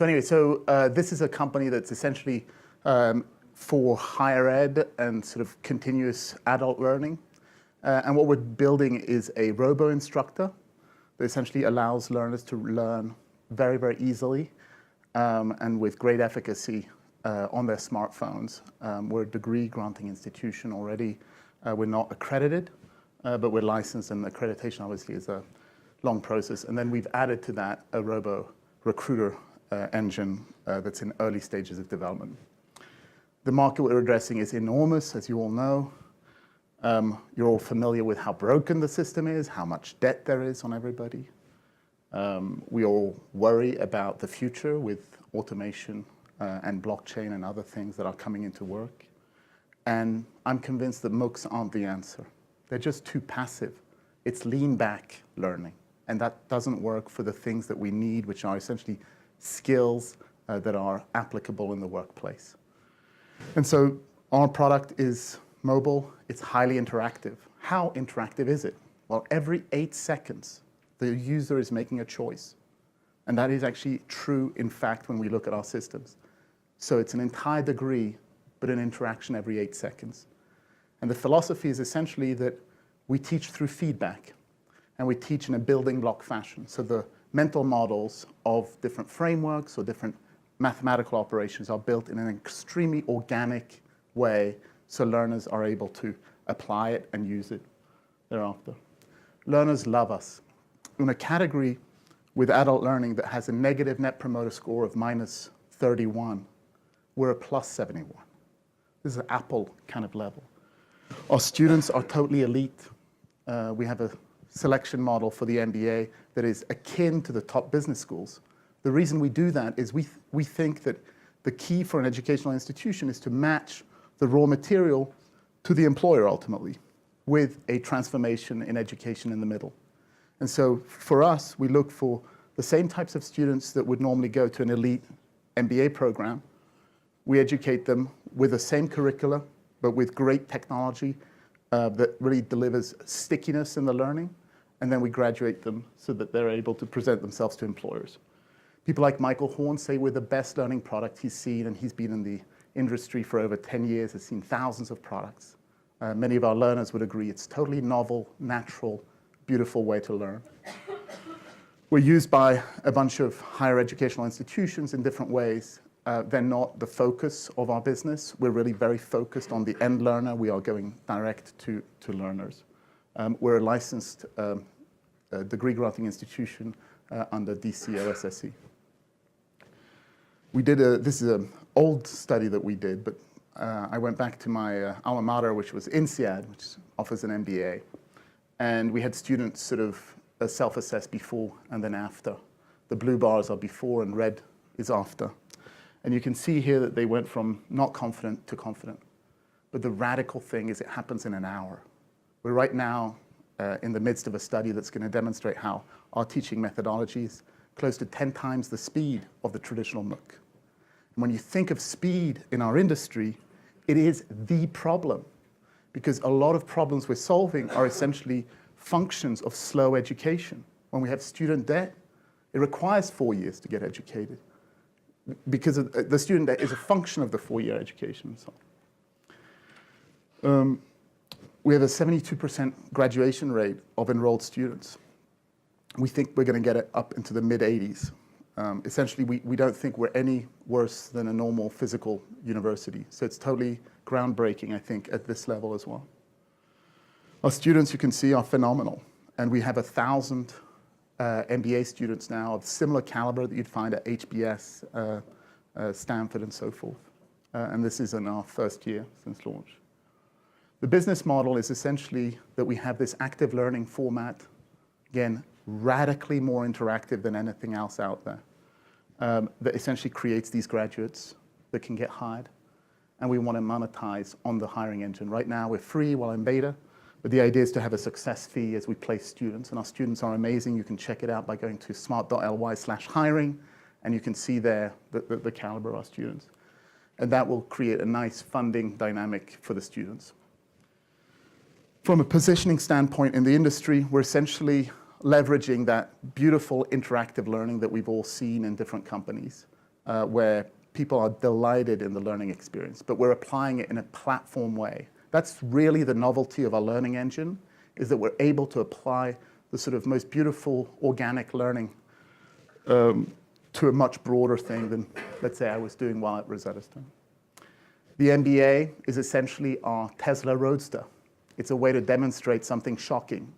This is a company that's essentially for higher ed and sort of continuous adult learning. And what we're building is a robo-instructor that essentially allows learners to learn very, very easily and with great efficacy on their smartphones. We're a degree-granting institution already. We're not accredited, but we're licensed, and accreditation obviously is a long process. And then we've added to that a robo-recruiter engine that's in early stages of development. The market we're addressing is enormous, as you all know. You're all familiar with how broken the system is, how much debt there is on everybody. We all worry about the future with automation and blockchain and other things that are coming into work. And I'm convinced that MOOCs aren't the answer. They're just too passive. It's lean back learning. And that doesn't work for the things that we need, which are essentially skills that are applicable in the workplace. And so our product is mobile. It's highly interactive. How interactive is it? Well, every 8 seconds, the user is making a choice. And that is actually true, in fact, when we look at our systems. So it's an entire degree, but an interaction every 8 seconds. And the philosophy is essentially that we teach through feedback, and we teach in a building block fashion. So the mental models of different frameworks or different mathematical operations are built in an extremely organic way, so learners are able to apply it and use it thereafter. Learners love us. In a category with adult learning that has a negative net promoter score of -31, we're a +71. This is an Apple kind of level. Our students are totally elite. We have a selection model for the MBA that is akin to the top business schools. The reason we do that is we think that the key for an educational institution is to match the raw material to the employer ultimately, with a transformation in education in the middle. And so for us, we look for the same types of students that would normally go to an elite MBA program. We educate them with the same curricula, but with great technology that really delivers stickiness in the learning. And then we graduate them so that they're able to present themselves to employers. People like Michael Horn say we're the best learning product he's seen, and he's been in the industry for over 10 years, has seen thousands of products. Many of our learners would agree it's totally novel, natural, beautiful way to learn. We're used by a bunch of higher educational institutions in different ways. They're not the focus of our business. We're really very focused on the end learner. We are going direct to learners. We're a licensed degree granting institution under DCOSSE. This is an old study that we did, but I went back to my alma mater, which was INSEAD, which offers an MBA. And we had students sort of self-assess before and then after. The blue bars are before and red is after. And you can see here that they went from not confident to confident. But the radical thing is it happens in an hour. We're right now in the midst of a study that's going to demonstrate how our teaching methodology is close to 10 times the speed of the traditional MOOC. And when you think of speed in our industry, it is the problem, because a lot of problems we're solving are essentially functions of slow education. When we have student debt, it requires 4 years to get educated, because the student debt is a function of the 4-year education and so on. We have a 72% graduation rate of enrolled students. We think we're going to get it up into the mid-80s. Essentially, we don't think we're any worse than a normal physical university. So it's totally groundbreaking, I think, at this level as well. Our students, you can see, are phenomenal. And we have 1,000 MBA students now of similar caliber that you'd find at HBS, Stanford, and so forth. And this is in our first year since launch. The business model is essentially that we have this active learning format, again, radically more interactive than anything else out there, that essentially creates these graduates that can get hired. And we want to monetize on the hiring engine. Right now, we're free while in beta, but the idea is to have a success fee as we place students. And our students are amazing. You can check it out by going to smart.ly/hiring, and you can see there the caliber of our students. And that will create a nice funding dynamic for the students. From a positioning standpoint in the industry, we're essentially leveraging that beautiful interactive learning that we've all seen in different companies where people are delighted in the learning experience, but we're applying it in a platform way. That's really the novelty of our learning engine, is that we're able to apply the sort of most beautiful organic learning to a much broader thing than, let's say, I was doing while at Rosetta Stone. The MBA is essentially our Tesla Roadster. It's a way to demonstrate something shocking.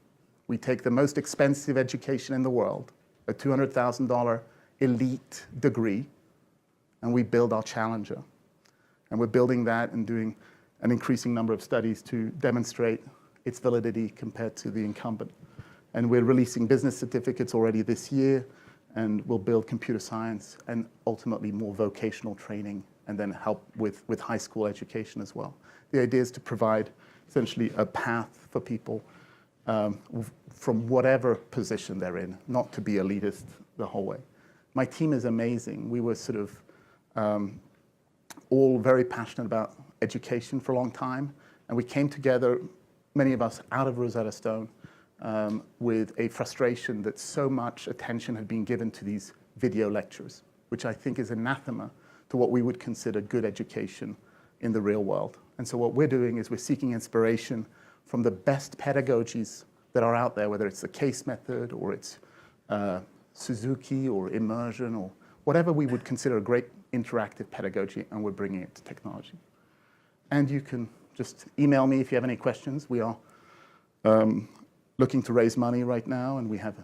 We take the most expensive education in the world, a $200,000 elite degree, and we build our Challenger. And we're building that and doing an increasing number of studies to demonstrate its validity compared to the incumbent. And we're releasing business certificates already this year, and we'll build computer science and ultimately more vocational training, and then help with high school education as well. The idea is to provide essentially a path for people from whatever position they're in, not to be elitist the whole way. My team is amazing. We were sort of all very passionate about education for a long time, and we came together, many of us out of Rosetta Stone, with a frustration that so much attention had been given to these video lectures, which I think is anathema to what we would consider good education in the real world. And so what we're doing is we're seeking inspiration from the best pedagogies that are out there, whether it's the case method or it's Suzuki or immersion or whatever we would consider a great interactive pedagogy, and we're bringing it to technology. And you can just email me if you have any questions. We are looking to raise money right now, and we have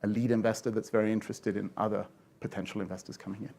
a lead investor that's very interested in other potential investors coming in.